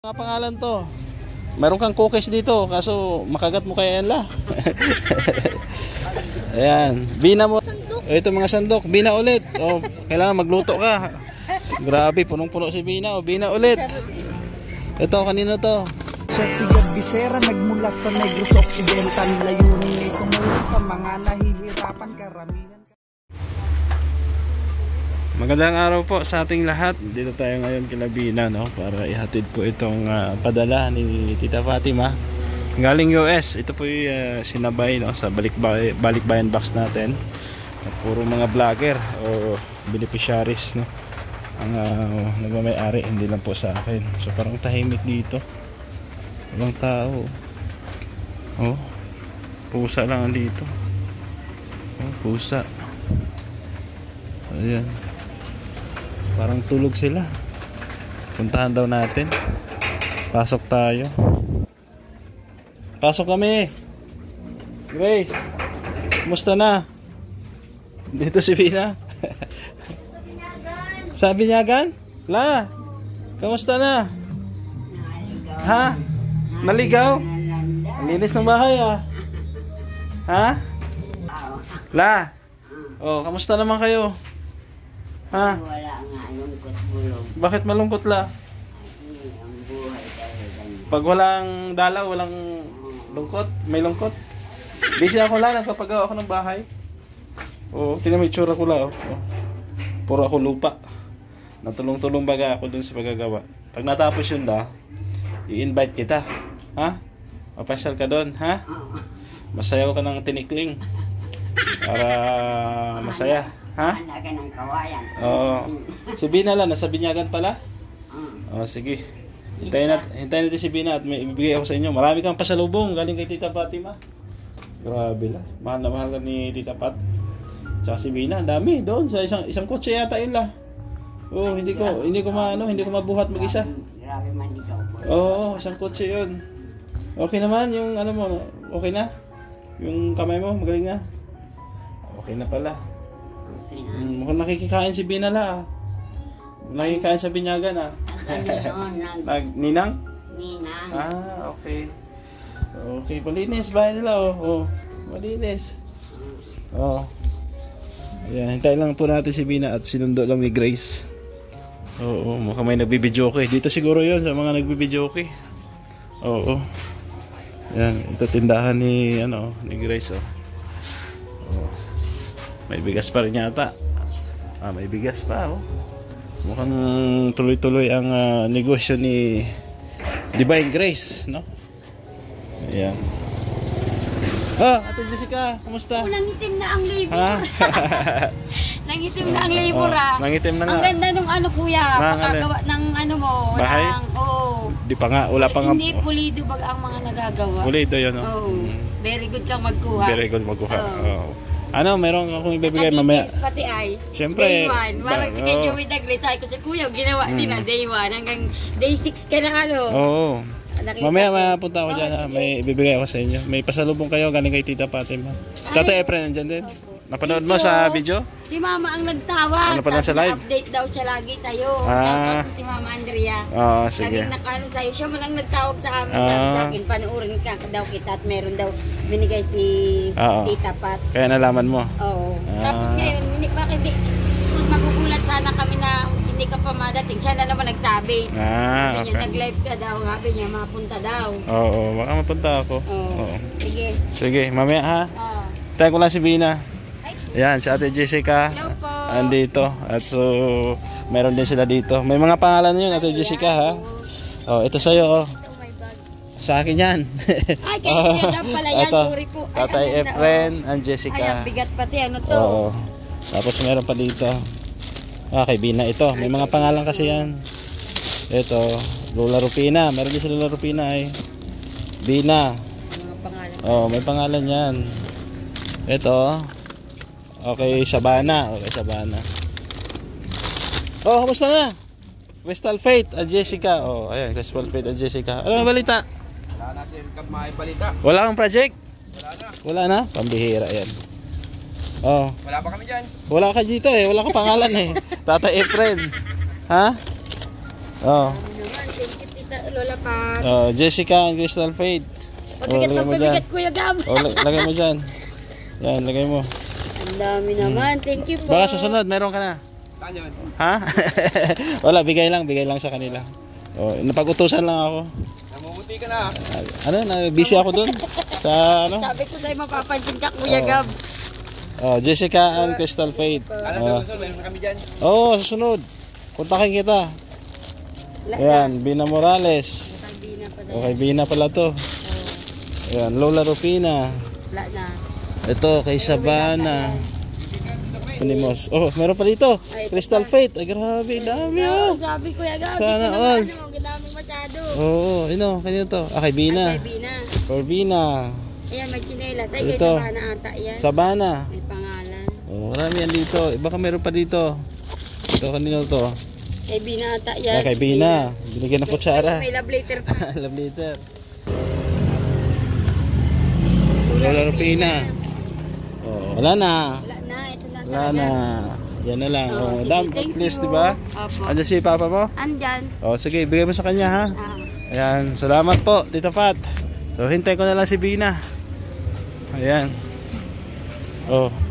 Mga pangalan to. Meron kang cookies dito, kaso makagat mo kaya yan la. Ayan, bina mo. Ito mga sandok, bina ulit. Oh, kailangan magluto ka. Grabe, punong-puno si Bina. O, Bina ulit. Ito, kanino to? Siya si Gagbisera, nagmula sa Negros Occidental. Layunin ay tumulong sa mga nahihirapan karamihan. Magandang araw po sa ating lahat. Dito tayo ngayon kila Bina, no? Para ihatid po itong padala ni Tita Fatima galing US. Ito po yung sinabay, no? Sa balikbayan box natin. At puro mga vlogger o beneficiaries, no? Ang nagmamay-ari, hindi lang po sa akin. So parang tahimik dito, walang tao. Oh, pusa lang dito. Oh, pusa. Ayan, parang tulog sila. Puntahan daw natin. Pasok tayo. Pasok kami. Grace, kumusta na? Dito si Bina. Sabi niya gan? La, kamusta na? Ha? Naligaw? Ang linis ng bahay ah. Ha? La, oh, kamusta naman kayo? Ha? Wala nga, lungkot-bulog. Bakit malungkot la? Ang buhay dahil ganyan. Pag walang dalaw, walang lungkot? May lungkot? Busy ako la, nagpapagawa ako ng bahay. Oo, tingnan mo yung tsura ko la. Oh. Puro ako lupa. Natulong-tulong baga ako dun sa paggagawa. Pag natapos yun la, i-invite kita. Ha? Mapasyal ka dun, ha? Masayaw ka ng tinikling. Para masaya. Ha? Handa ka ng kawayan. Oo. Si Bina lang, nasa Binyagan pala? Oo, sige. Hintayin natin si Bina at may ibibigay ako sa inyo. Marami kang pasalubong galing kay Tita Fatima. Grabe la. Mahal na mahal ka ni Tita Pat. Tsaka si Bina, dami doon sa isang kotse yata yun la. Oo, hindi ko mabuhat mag-isa. Grabe man ikaw. Oo, isang kotse yun. Okay naman yung ano mo, okay na? Yung kamay mo, magaling na? Okay na pala. Mukhang nakikikain si Bina la. Nakikikain sa Binyagan ah. Ninang? Ninang. Ah, okay. Okay, malinis bahay nila oh. Oh, malinis. Oh. Ayan, hintayin lang po natin si Bina at sinundo lang ni Grace. Oo, mukhang may nagbibidyoke. Dito siguro yun sa mga nagbibidyoke. Oo. Ayan, ito tindahan ni Grace oh. Oh. May bigas pa rin yata. Ah, may bigas pa oh. Mukhang tuloy-tuloy ang negosyo ni Divine Grace, no? Ayan. Oh, Ate Jessica, kumusta? Nangitim na ang labor. Ha? Nangitim na ang labor ah. Nangitim na nga. Ang ganda nung ano kuya, makagawa ng ano mo. Bahay? Di pa nga, wala pa nga. Hindi pulido bag ang mga nagagawa. Pulido yun oh. Oo. Very good kang magkuha. Very good magkuha. Oh. Ano, meron akong ibibigay mamaya. Pati ay. Siyempre. Day 1. Parang si Kenyo may nag-great. Sabi ko si kuya, ginawa din na day 1. Hanggang day 6 ka na ano. Oo. Mamaya mapunta ako dyan ha. Sige. May ibibigay ako sa inyo. May pasalubong kayo galing kay Tita Fatima. Si Tatay Efren nandyan din. Napanood mo sa video? Si Mama ang nagtawag. Ano pa lang sa live? Update daw siya lagi sa'yo. Ah. Si Mama Andrea. Oo, sige. Laging nakano sa'yo. Siya man ang nagtawag sa amin. Sabi sa akin, panoorin ka daw kita at meron daw binigay si Tita Pat. Kaya nalaman mo? Oo. Tapos ngayon, bakit di magugulat sana kami na hindi ka pa madating. Siya na naman nagsabi. Sabi niya, okay. nag-live ka daw. Sabi niya, mapunta daw. Oo, baka mapunta ako. Oo. Sige. Sige, mamaya ha. Oo. Tayo ko lang si Bina. Ayan, si Ate Jessica. Hello po. Andito. At so, meron din sila dito. May mga pangalan yun, Ate Jessica ha. Oh, ito sa'yo oh. Ito, my bag. Sa akin yan. Ay, kaya daw pala yan. Ito, Sorry po. Ay, Tatay ang ganda, Efren oh. and Jessica. Ay, ang bigat pati. Ano to? Oo. Tapos meron pa dito. Kay Bina ito. May mga pangalan kasi yan. Ito, Lola Rupina. Meron din si Lola Rupina ay. Bina. Mga pangalan. Oh, may pangalan yan. Ito. Okay, Sabana. Okay, Sabana. Oh, kamusta na? Crystal Faith at Jessica. Oh, ayan, Crystal Faith at Jessica. Ano ang balita? Wala na si may balita. Wala kang project? Wala na. Wala na? Pambihira yan. Oh. Wala pa kami dyan. Wala ka dito eh. Wala ka pangalan eh. Tatay Efren. Ha? Oh. Lola Pat. Jessica and Crystal Fade. Pabigat lagay ng mo dyan. pabigat, Kuya Gab. Lagay mo dyan. Yan, lagay mo. Ang dami naman. Thank you po. Baka sa sunod, meron ka na. Saan yun? Ha? Wala, bigay lang sa kanila. Napag-utusan lang ako. Namumuti ka na. Busy ako dun. Sa Sabi ko sa'yo mapapansin ka, Kuya Gab. Jessica and Crystal Fade. Sana sa meron kami dyan. Sa sunod. Kontakin kita. Ayan, Bina Morales. Okay, Bina pala to. Ayan, Lola Rufina. Wala na. Ito, kay Sabana. Pinimos. Meron pa dito. Crystal Fate. Ay, grabe. Dami, Grabe, Kuya Gab. Sana Hindi ko all. naman ginamit masyado. Kanino to? Kay Bina. Kay Bina. For Bina. Ayan, may chinelas. Ay, kay Ito. Sabana ata yan. Sabana. May pangalan. Marami yan dito. Baka meron pa dito. Ito, kanino to? Kay Bina ata yan. Kay Bina. Binigyan ng kutsara. May love letter pa. Love letter. Lola Rufina. Wala na. Wala na. Ito na Wala talaga. na. Yan na lang. Sige, At thank least, you. di ba? Opo. Andiyan si Papa mo? Andyan. Sige, bigay mo sa kanya, ha? Ayan, salamat po, Tita Pat. So, hintay ko na lang si Bina. Ayan.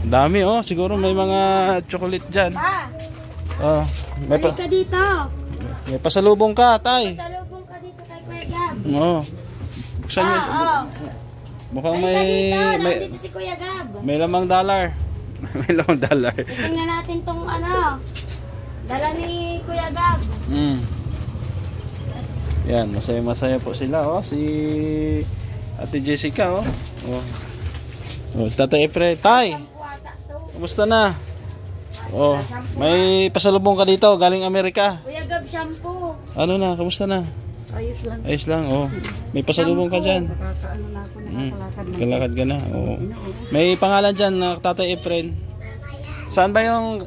Dami, siguro may mga chocolate dyan. Pa, May, balik ka dito. may pasalubong ka, tay. Salubong ka dito kay Kuya Gab. Buksan mo. Mukhang Balik ka dito. may, Nandito si Kuya Gab. may lamang dollar. May lamang dollar. Tingnan natin tong dala ni Kuya Gab. Yan, masaya-masaya po sila, si Ate Jessica, Tata Efre, tay, kumusta na? May pasalubong ka dito, galing Amerika. Kuya Gab, shampoo. Ano na, kumusta na? Ayos lang. Ayos lang, May pasalubong ka dyan. Nakakaano na ako, nakakalakad na. Kalakad ka na, May pangalan dyan na Tatay Efren. Saan ba yung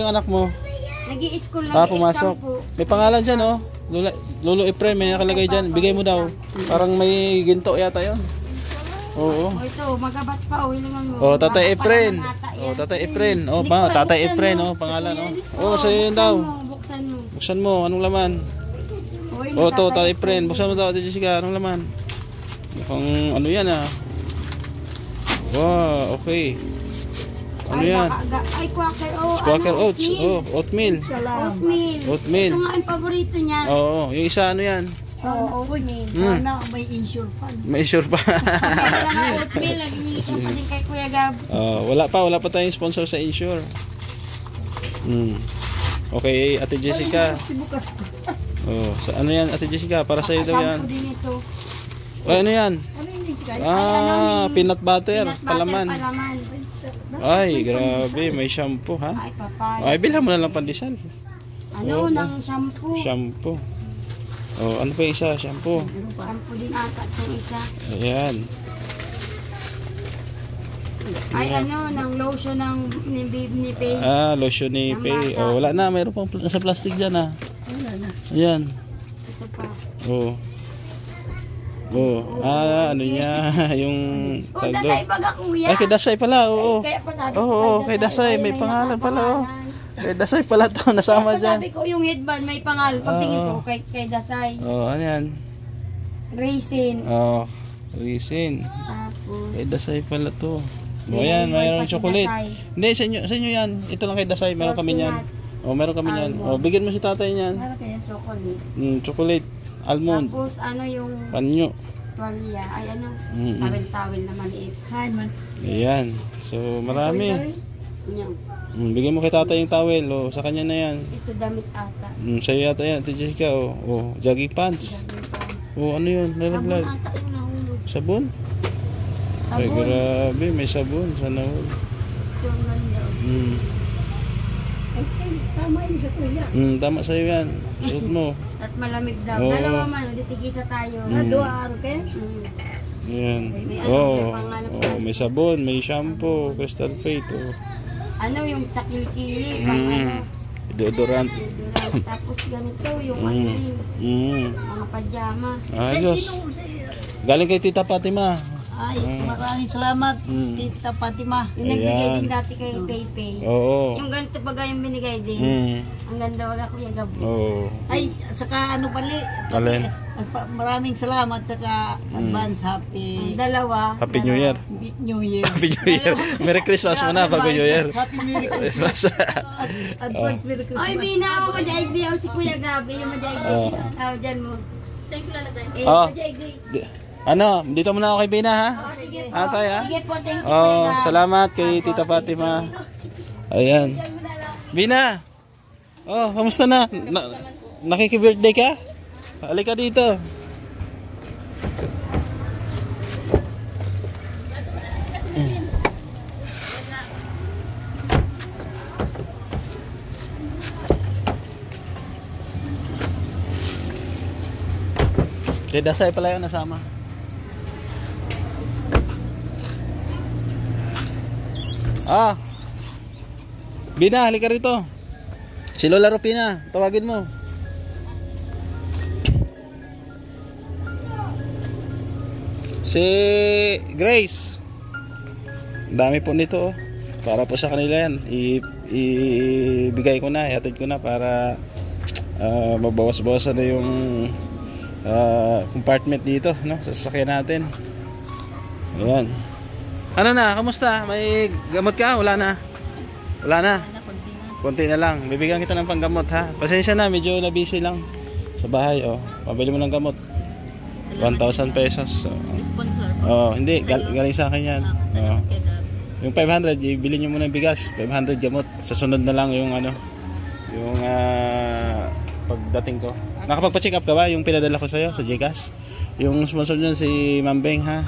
anak mo? Nag-i-school lang. Pumasok. May pangalan dyan, Lolo Efren, may nakalagay dyan. Bigay mo daw. Parang may ginto yata yun. Ito, magabat pa. Hilingan mo. Tatay Efren. Baka naman ata yan. Tatay Efren. Hindi ko, Tatay buksan Efren, mo. pangalan, Oo, sa'yo yun daw. Buksan mo. Buksan mo, anong laman? Tatay Efren. Buksan mo daw, Ate Jessica, anong laman? Mukhang ano yan, Wow, okay. Ano yan? Ay, Quaker Oats. Quaker Oats. Oatmeal. Oatmeal. Oatmeal. Ito nga ang paborito niya. Yung isa ano yan? Oatmeal. Sana may insure fund. May sure pa. Kaya nga oatmeal. Nagingili ka pa din kay Kuya Gab. Wala pa tayong sponsor sa insure. Okay, Ate Jessica. Ano yan, Ate Jessica? Para sa'yo daw yan. Shampoo din ito. Ano yan? Ano yung sigay? Peanut butter. Palaman. Palaman. Ay, grabe. May shampoo, ha? Ay, papaya. Ay, bilhan mo na lang pandesal. Ng shampoo. Shampoo. Ano pa yung isa? Shampoo. Shampoo din ata itong isa. Ayan. Ay, ng lotion ni Babe ni Pay. Lotion ni Ng Pay. bata. Wala na. Mayroon pang sa plastic dyan, ha? Wala na. Ayan. Ito pa. Ano niya? Yung... Dasay baga kuya. Ay, kay Dasay pala, Kaya pa sabi kay Dasay. May pangalan pala, Kay Dasay pala to, nasama dyan. Sabi ko yung headband may pangalan. Pagtingin ko kay Dasay. Ano yan? Raisin. Raisin. Tapos. Kay Dasay pala to. Yan, Mayroon pa si chocolate. Dasay. Hindi, sa inyo yan. Ito lang kay Dasay, meron kami niyan. Meron kami niyan. Bigyan mo si tatay niyan. Meron kayang chocolate. Chocolate. Almond. Tapos yung Panyo. tuwalya. Ay tawel na maliit. Ayan. So, marami. Yan. Bigyan mo kay tatay yung towel. Sa kanya na yan. Ito damit ata. Sa'yo yata yan, Ate Jessica. Jogging pants. Ano yun? Sabon Nalaglag. ata yung nahulog. Sabon? Ay, Sabon. grabe. May sabon. Sana all. Ito ang ganda. Tama yun sa kuya. Tama sa'yo yan. Suot mo. At malamig daw. Oo. Dalawa man, ditigisa tayo. Naduaan ka? Yan. May pangalan pa. May sabon, may shampoo, Crystal Fate. Yung sa kilikili. Deodorant. Tapos ganito, yung mga pajama. Ayos. Galing kay Tita Fatima. Ay, maraming salamat, Mm. Tita Fatima. Yung nagbigay Ayan. din dati kay Pepe. Oo. Yung ganito baga yung binigay din. Ang ganda wala Kuya Gabo. Oo. Ay, saka ano pali, Alin? maraming salamat, saka advance Ang happy dalawa. Happy New Year. New Year. Happy New Year. Merry Christmas muna bago New Year. Happy Merry Christmas. Christmas. Advance Merry Christmas. Ay, bina ako madaig di ako si Kuya Gabi. Yung madaig di. Dyan mo. Saan ko lalagay? Madaig di. Ano, dito muna ako kay Bina ha? Sige po. Atay ha? Sige po, thank you Oh, Kuya Gabi. salamat kay Tita Fatima. Ayan. Bina. Oh, kamusta na? Nakiki-birthday ka? Halika dito. Kay Dasay pala yun nasama. Bina, halika rito. Si Lola Rupina, tawagin mo. Si Grace. Dami po nito. Para po sa kanila yan. Ibigay ko na, ihatid ko na para mabawas-bawasan na yung compartment dito, no? Sa sasakyan natin. Ayan. Ano na, kamusta? May gamot ka? Wala na? Wala na? Konti na lang. Bibigyan kita ng panggamot ha. Pasensya na, medyo na busy lang sa bahay. Oh, pabili mo ng gamot. 1,000 pesos. Sponsor po. Oh, hindi, galing sa akin yan. Oh. Yung 500, ibili nyo muna ng bigas. 500 gamot. Sa sunod na lang yung ano, yung pagdating ko. Nakapagpa-check up ka ba? Yung pinadala ko sa'yo sa Gcash? Yung sponsor nyo si Mambeng ha.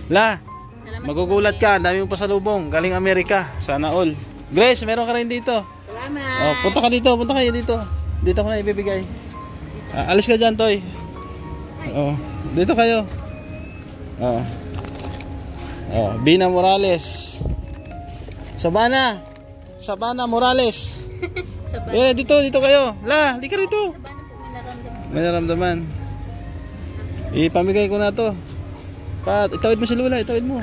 La, magugulat ka. Dami mong pasalubong. Galing Amerika. Sana all. Grace, meron ka rin dito. Salamat. Oh, punta ka dito. Punta kayo dito. Dito ko na ibibigay. Alis ka dyan, Toy. Oh, dito kayo. Oh. Oh, Bina Morales. Sabana Morales. Dito kayo. La, di ka rito. May naramdaman. Ipamigay ko na to. Itawid mo si Lola, itawid mo.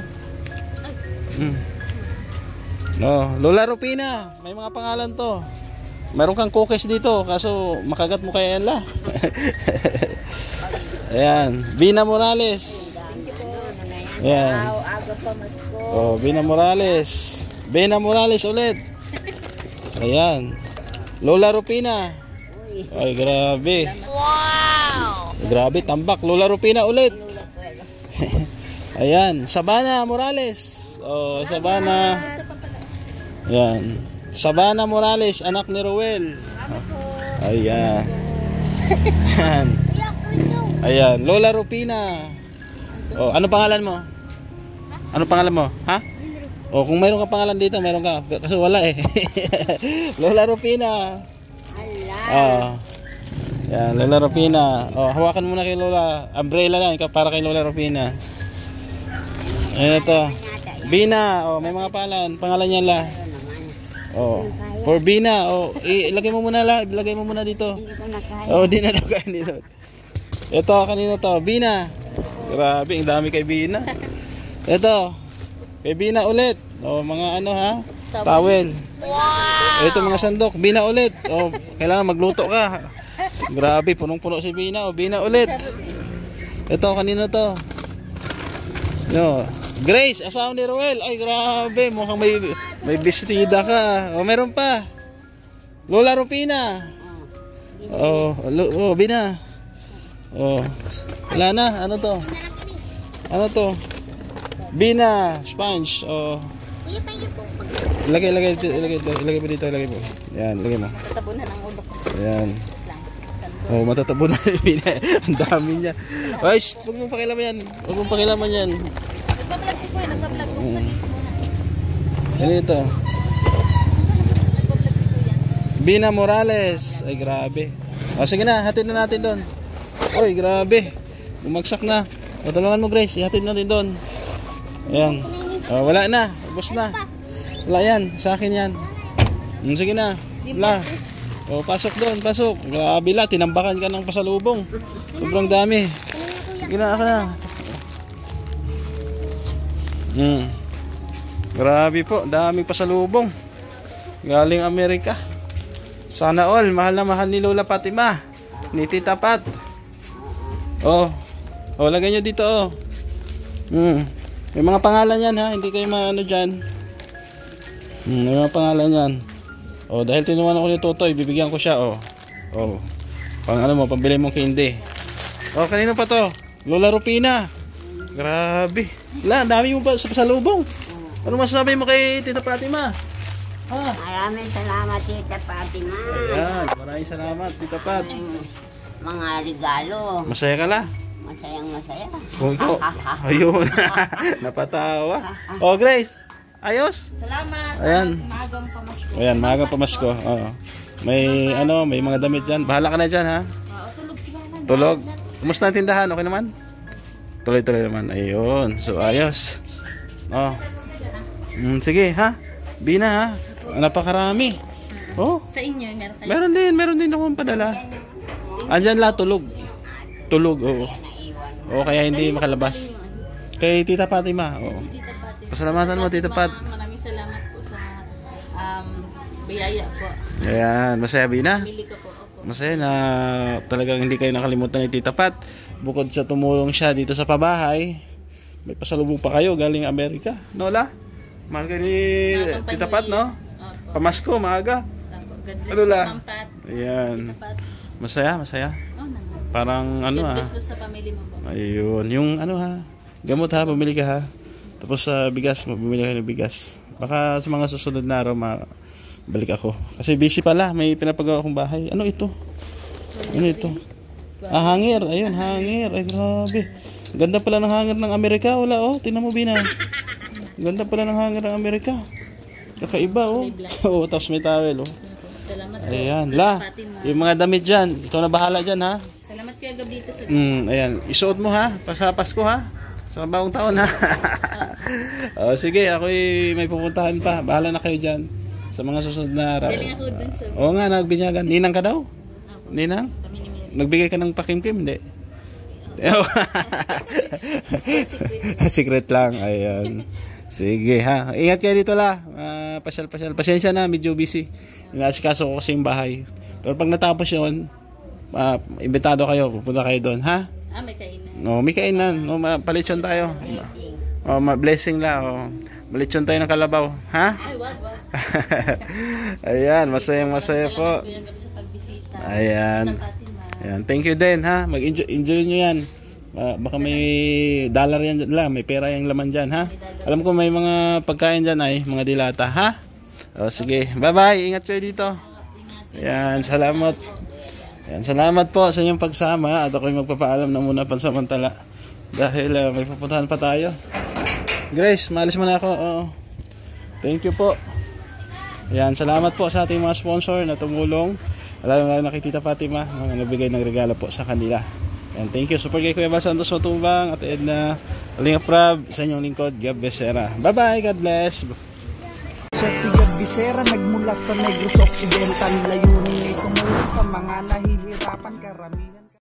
No, Lola Rupina, may mga pangalan to. Meron kang cookies dito, kaso makagat mo kaya yan la. Ayan, Bina Morales. Ayan. Oh, Bina Morales. Bina Morales ulit. Ayan. Lola Rupina. Ay, grabe. Wow! Grabe, tambak. Lola Rupina ulit. Ayan. Sabana Morales. Oh, Sabana. Ayan. Sabana Morales, anak ni Roel. Ayan. Ayan. Ayan. Lola Rupina. Oh, ano pangalan mo? Ano pangalan mo? Ha? Oh, kung mayroon ka pangalan dito, mayroon ka. Kasi wala eh. Lola Rupina. Oh. Yan, Lola Rupina. Oh, hawakan muna kay Lola. Umbrella lang para kay Lola Rupina. Ayan ito. Bina. Oh, may mga pangalan niya la. Oh. For Bina. Oh, ilagay mo muna la. Ilagay mo muna dito. Oh, di na daw kaya dito. Ito, kanina to. Bina. Grabe, ang dami kay Bina. Ito. Kay Bina ulit. Oh, mga ano ha? Towel. Wow! Ito mga sandok. Bina ulit. Oh, kailangan magluto ka. Grabe, punong-puno si Bina. Oh, Bina ulit. Ito, kanina to. No. Grace, asawa ni Roel. Ay, grabe. Mukhang may bestida ka. Oh, meron pa. Lola Rupina. Oh, Bina. Oh. Wala na. Ano to? Ano to? Bina sponge. Oh. Ilagay mo dito. Yan, lagay mo. Tatabunan ang ulo ko. Yan. Oh, matatabunan ni Bina. Ang dami niya. Ay, huwag mong pakilaman yan. Nagbablog si Kuya, nagbablog ko. Ano ito? Bina Morales. Ay, grabe. O, sige na, hatid na natin doon. Oy, grabe. Bumagsak na. O, tulungan mo, Grace. Ihatid natin doon. Ayan. O, wala na. Ubus na. Wala yan. Sa akin yan. Sige na. Wala. O, pasok doon. Pasok. Grabe la. Tinambakan ka ng pasalubong. Sobrang dami. Sige na. Ako na. Grabe po, daming pasalubong. Galing Amerika. Sana all, mahal na mahal ni Lola Fatima. Ni Tita Pat. Oh, lagay nyo dito oh. May mga pangalan yan ha, hindi kayo maano dyan. May mga pangalan yan. Oh, dahil tinuwan ako ni Totoy, bibigyan ko siya oh. Pang ano mo, pambili mong candy. Oh, kanino pa to? Lola Rupina. Grabe. Dami mo pa sa pasalubong. Ano masasabi mo kay Tita Fatima? Maraming salamat, Tita Fatima. Ayan, maraming salamat, Tita Pat. Mga regalo. Masaya ka la? Masayang masaya. Ikaw. Ayun. Napatawa. Oh, Grace. Ayos. Salamat. Ayan. Maagang pamasko. Ayan, maagang pamasko. Oo. May may mga damit dyan. Bahala ka na dyan, ha? Tulog sila na. Tulog. Kumusta ang tindahan? Okay naman? Tuloy-tuloy naman. Ayun. So, ayos. Oh. Sige, ha? Bina, ha? Napakarami. Oh. Sa inyo, meron kayo? Meron din akong padala. Andyan la, tulog. Tulog, oo. O kaya hindi makalabas. Kay Tita Fatima, oo. Tita Fatima. Pasalamatan mo, Tita Pat. Maraming salamat po sa biyaya po. Ayan, masaya Bina. Bili ko po. Opo. Masaya na talagang hindi kayo nakalimutan ni Tita Pat. Bukod sa tumulong siya dito sa pabahay, may pasalubong pa kayo galing Amerika. Nola? Mahal ka ni Tita Pat, no? Opo. Pamasko, maaga. Opo. God bless Ano po, la? Ma'am Pat. Ayan. Tita Pat. Masaya. Oh, naman. Parang ano God ha. bless po sa pamilya mo po. Ayun, yung ano ha. Gamot ha, bumili ka ha. Tapos sa bigas, bumili ka ng bigas. Baka sa mga susunod na araw balik ako. Kasi busy pala, may pinapagawa akong bahay. Ano ito? Ano ito? Hangir. Ayun, hangir. Ay, grabe. Ganda pala ng hangir ng Amerika. Wala, oh. Tingnan mo, Bina. Ganda pala ng hangir ng Amerika. Kakaiba, oh. Oo, tapos may towel, oh. Salamat po. Ayan, la. Yung mga damit dyan. Ikaw na bahala dyan, ha. Salamat kaya gabi dito sa Ayan. Isuot mo, ha. Sa Pasko, ha. Sa bagong taon, ha. Sige, ako'y may pupuntahan pa. Bahala na kayo dyan. Sa mga susunod na araw. galing ako dun sa Oo nga, nagbinyagan. Ninang ka daw? Ninang? kami ni Mary. Nagbigay ka ng pakimkim? Hindi. Secret lang. Ayan. Sige ha. Ingat kayo dito la. Pasyal-pasyal. Pasensya na, medyo busy. Inaasikaso ko kasi yung bahay. Pero pag natapos yun, imbitado kayo. Pupunta kayo doon. Ha? May kainan. No, may kainan. No, palitsyon tayo. Blessing la. Malitsyon tayo ng kalabaw. Ha? Ay, wag. Ayan. Masaya po. Salamat kuya gabi sa pagbisita. Ayan. Tita Fatima. Ayan. Thank you din ha. Enjoy nyo yan. Baka may dollar yan lang, may pera yung laman dyan ha. Alam ko may mga pagkain dyan ay mga dilata ha. Sige, bye bye, ingat kayo dito. Ayan, salamat. Ayan, salamat po sa inyong pagsama at ako'y magpapaalam na muna pansamantala dahil may pupuntahan pa tayo. Grace, maalis mo na ako. Thank you po. Ayan, salamat po sa ating mga sponsor na tumulong. Alam na kay Tita Fatima, mga nabigay ng regalo po sa kanila. And thank you. Support kay Kuya Bal Santos Matubang at Edna Alinga Prab sa inyong lingkod, Gab Becerra. Bye-bye. God bless. Siya si Gab Becerra, nagmula sa Negros Occidental, layunin ay tumulong sa mga nahihirapan karamihan.